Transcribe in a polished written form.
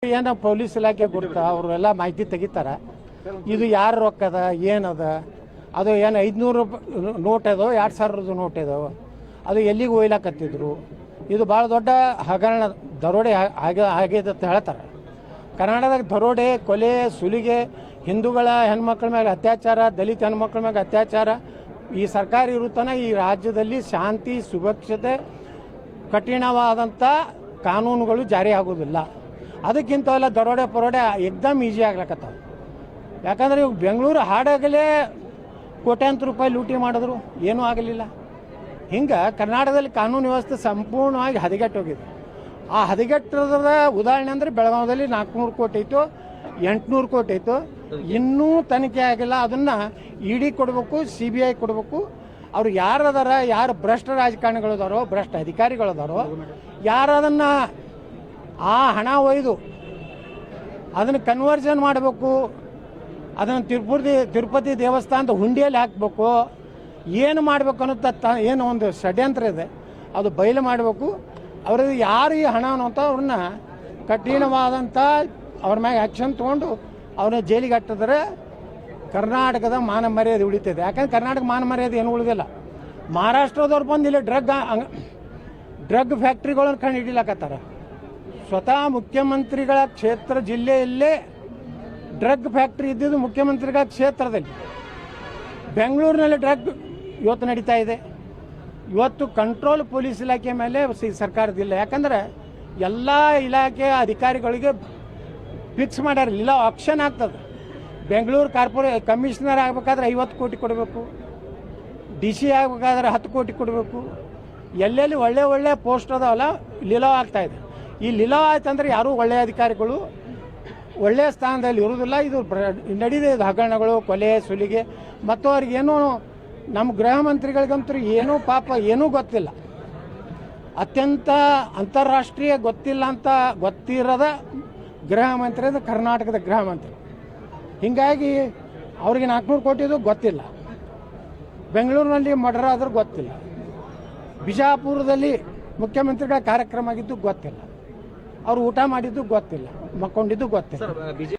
ಏನೋ ಪೊಲೀಸ್ ಇಲಾಖೆ ಗುರುತಾ ಅವರೆಲ್ಲ ಮಾಹಿತಿ ತೆಗಿತಾರ. ಇದು ಯಾರು ರೊಕ್ಕದ ಏನದ, ಅದು ಏನು 500 ನೋಟ್ ಅದೋ 2000 ನೋಟ್ ಅದೋ, ಅದು ಎಲ್ಲಿಗೆ ಒಯ್ಲಾಕತ್ತಿದ್ರು. ಇದು ಭಾಳ ದೊಡ್ಡ ಹಗರಣ ದರೋಡೆ ಆಗಿದೆ ಅಂತ ಹೇಳ್ತಾರೆ. ಕರ್ನಾಟಕದಾಗ ದರೋಡೆ, ಕೊಲೆ, ಸುಲಿಗೆ, ಹಿಂದೂಗಳ ಹೆಣ್ಮಕ್ಳ ಮೇಲೆ ಅತ್ಯಾಚಾರ, ದಲಿತ ಹೆಣ್ಮಕ್ಳ ಮೇಲೆ ಅತ್ಯಾಚಾರ, ಈ ಸರ್ಕಾರ ಇರುತ್ತಾನ ಈ ರಾಜ್ಯದಲ್ಲಿ ಶಾಂತಿ ಸುರಕ್ಷತೆ ಕಠಿಣವಾದಂಥ ಕಾನೂನುಗಳು ಜಾರಿ ಆಗೋದಿಲ್ಲ. ಅದಕ್ಕಿಂತವೆಲ್ಲ ದರೋಡೆ ಪರೋಡೆ ಎಕ್ದಮ್ ಈಜಿ ಆಗ್ಲಕತ್ತಾವ. ಯಾಕಂದ್ರೆ ಇವಾಗ ಬೆಂಗಳೂರು ಹಾಡಾಗಲೇ ಕೋಟ್ಯಾಂತರ ರೂಪಾಯಿ ಲೂಟಿ ಮಾಡಿದ್ರು, ಏನೂ ಆಗಲಿಲ್ಲ. ಹಿಂಗೆ ಕರ್ನಾಟಕದಲ್ಲಿ ಕಾನೂನು ವ್ಯವಸ್ಥೆ ಸಂಪೂರ್ಣವಾಗಿ ಹದಗೆಟ್ಟೋಗಿದೆ. ಆ ಹದಗೆಟ್ಟದ ಉದಾಹರಣೆ ಅಂದರೆ ಬೆಳಗಾವಿಯಲ್ಲಿ 400 ಕೋಟಿ ಇತ್ತು, 800 ಕೋಟಿ ಇತ್ತು, ಇನ್ನೂ ತನಿಖೆ ಆಗಿಲ್ಲ. ಅದನ್ನು ಇಡಿ ಕೊಡಬೇಕು, CBI ಕೊಡಬೇಕು. ಅವ್ರು ಯಾರದಾರ, ಯಾರು ಭ್ರಷ್ಟ ರಾಜಕಾರಣಿಗಳಿದಾರೋ, ಭ್ರಷ್ಟ ಅಧಿಕಾರಿಗಳಿದಾರೋ, ಯಾರು ಅದನ್ನು ಆ ಹಣ ಒಯ್ದು ಅದನ್ನು ಕನ್ವರ್ಷನ್ ಮಾಡಬೇಕು, ಅದನ್ನು ತಿರುಪತಿ ದೇವಸ್ಥಾನದ ಹುಂಡಿಯಲ್ಲಿ ಹಾಕಬೇಕು, ಏನು ಮಾಡಬೇಕು ಅನ್ನೋ ಏನು ಒಂದು ಷಡ್ಯಂತ್ರ ಇದೆ, ಅದು ಬಯಲು ಮಾಡಬೇಕು. ಅವ್ರದ್ದು ಯಾರು ಈ ಹಣವನ್ನು ಅಂತ ಅವ್ರನ್ನ ಕಠಿಣವಾದಂಥ ಅವ್ರ ಮ್ಯಾಗ ಆ್ಯಕ್ಷನ್ ತೊಗೊಂಡು ಅವ್ರನ್ನ ಜೈಲಿಗೆ ಹಾಕಿದ್ರೆ ಕರ್ನಾಟಕದ ಮಾನ ಮರ್ಯಾದೆ ಉಳಿತದೆ. ಯಾಕಂದ್ರೆ ಕರ್ನಾಟಕ ಮಾನ ಮರ್ಯಾದೆ ಏನು ಉಳಿದಿಲ್ಲ. ಮಹಾರಾಷ್ಟ್ರದವ್ರು ಬಂದು ಇಲ್ಲಿ ಡ್ರಗ್ ಫ್ಯಾಕ್ಟ್ರಿಗಳನ್ನು ಕಂಡು ಹಿಡಿಲಾಕತ್ತಾರ. ಸ್ವತಃ ಮುಖ್ಯಮಂತ್ರಿಗಳ ಕ್ಷೇತ್ರ ಜಿಲ್ಲೆಯಲ್ಲೇ ಡ್ರಗ್ ಫ್ಯಾಕ್ಟ್ರಿ ಇದ್ದಿದ್ದು ಮುಖ್ಯಮಂತ್ರಿಗಳ ಕ್ಷೇತ್ರದಲ್ಲಿ. ಬೆಂಗಳೂರಿನಲ್ಲಿ ಡ್ರಗ್ ಇವತ್ತು ನಡೀತಾ ಇದೆ. ಇವತ್ತು ಕಂಟ್ರೋಲ್ ಪೊಲೀಸ್ ಇಲಾಖೆ ಮೇಲೆ ಸರ್ಕಾರದಿಲ್ಲ. ಯಾಕಂದರೆ ಎಲ್ಲ ಇಲಾಖೆ ಅಧಿಕಾರಿಗಳಿಗೆ ಫಿಕ್ಸ್ ಮಾಡ್ಯಾರ, ಇಲ್ಲ ಆಕ್ಷನ್ ಆಗ್ತದೆ. ಬೆಂಗಳೂರು ಕಮಿಷನರ್ ಆಗಬೇಕಾದ್ರೆ 50 ಕೋಟಿ ಕೊಡಬೇಕು, DC ಆಗಬೇಕಾದ್ರೆ 10 ಕೋಟಿ ಕೊಡಬೇಕು. ಎಲ್ಲೆಲ್ಲಿ ಒಳ್ಳೆ ಪೋಸ್ಟ್ ಅದಾವಲ್ಲ ಲಿಲಾವ್ ಆಗ್ತಾಯಿದೆ. ಈ ಲಿಲಾವ್ ಆಯ್ತಂದ್ರೆ ಯಾರೂ ಒಳ್ಳೆಯ ಅಧಿಕಾರಿಗಳು ಒಳ್ಳೆಯ ಸ್ಥಾನದಲ್ಲಿ ಇರುವುದಿಲ್ಲ. ಇದು ನಡೀದೆ ಹಗರಣಗಳು, ಕೊಲೆ, ಸುಲಿಗೆ. ಮತ್ತು ಅವ್ರಿಗೇನು ನಮ್ಮ ಗೃಹ ಮಂತ್ರಿಗಳಿಗಂತೂ ಏನೂ ಪಾಪ ಏನೂ ಗೊತ್ತಿಲ್ಲ. ಅತ್ಯಂತ ಅಂತಾರಾಷ್ಟ್ರೀಯ ಗೊತ್ತಿರದ ಗೃಹ ಮಂತ್ರಿ ಅದು ಕರ್ನಾಟಕದ ಗೃಹ ಮಂತ್ರಿ. ಹೀಗಾಗಿ ಅವ್ರಿಗೆ 400 ಕೋಟಿದು ಗೊತ್ತಿಲ್ಲ, ಬೆಂಗಳೂರಿನಲ್ಲಿ ಮರ್ಡರ್ ಆದರೂ ಗೊತ್ತಿಲ್ಲ, ಬಿಜಾಪುರದಲ್ಲಿ ಮುಖ್ಯಮಂತ್ರಿಗಳ ಕಾರ್ಯಕ್ರಮ ಆಗಿದ್ದು ಗೊತ್ತಿಲ್ಲ, ಅವರು ಊಟ ಮಾಡಿದ್ದು ಗೊತ್ತಿಲ್ಲ, ಮಕ್ಕೊಂಡಿದ್ದು ಗೊತ್ತಿಲ್ಲ.